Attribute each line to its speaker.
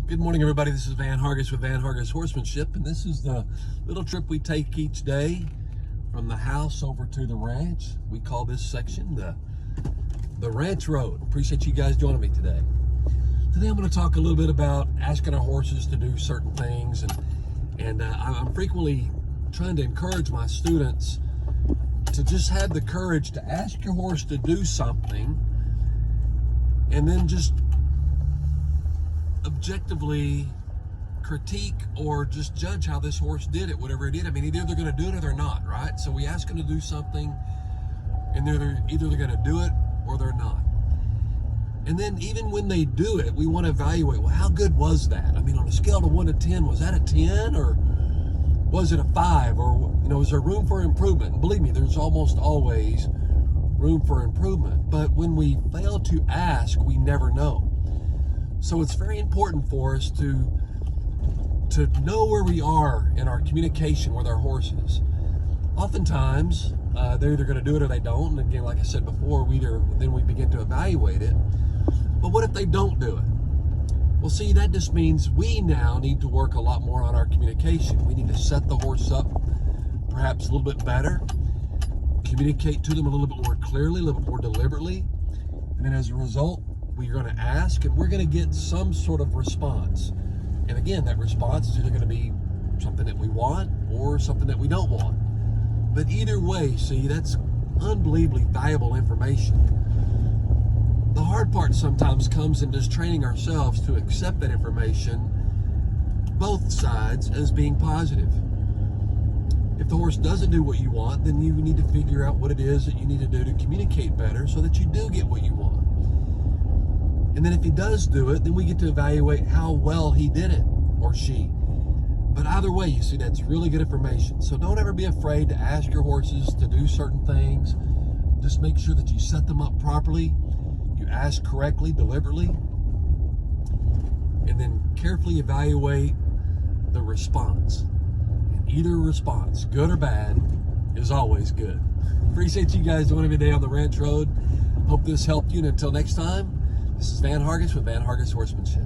Speaker 1: Good morning, everybody. This is Hargis with Hargis Horsemanship, and this is the little trip we take each day from the house over to the ranch. We call this section the Ranch Road. Appreciate you guys joining me today. Today I'm going to talk a little bit about asking our horses to do certain things, and I'm frequently trying to encourage my students to just have the courage to ask your horse to do something and then just objectively critique or just judge how this horse did it, whatever it did. I mean, either they're going to do it or they're not, right? So we ask them to do something, and either they're going to do it or they're not. And then even when they do it, we want to evaluate, well, how good was that? I mean, on a scale of 1 to 10, was that a 10 or was it a 5? Or, is there room for improvement? And believe me, there's almost always room for improvement. But when we fail to ask, we never know. So it's very important for us to know where we are in our communication with our horses. Oftentimes, they're either going to do it or they don't. And again, like I said before, then we begin to evaluate it. But what if they don't do it? Well, see, that just means we now need to work a lot more on our communication. We need to set the horse up perhaps a little bit better, communicate to them a little bit more clearly, a little bit more deliberately. And then as a result, we're going to ask, and we're going to get some sort of response. And again, that response is either going to be something that we want or something that we don't want. But either way, see, that's unbelievably valuable information. The hard part sometimes comes in just training ourselves to accept that information, both sides, as being positive. If the horse doesn't do what you want, then you need to figure out what it is that you need to do to communicate better so that you do get what you want. And then if he does do it, then we get to evaluate how well he did it, or she. But either way, you see, that's really good information. So don't ever be afraid to ask your horses to do certain things. Just make sure that you set them up properly. You ask correctly, deliberately. And then carefully evaluate the response. And either response, good or bad, is always good. Appreciate you guys joining me today on the Ranch Road. Hope this helped you. And until next time, this is Hargis with Hargis Horsemanship.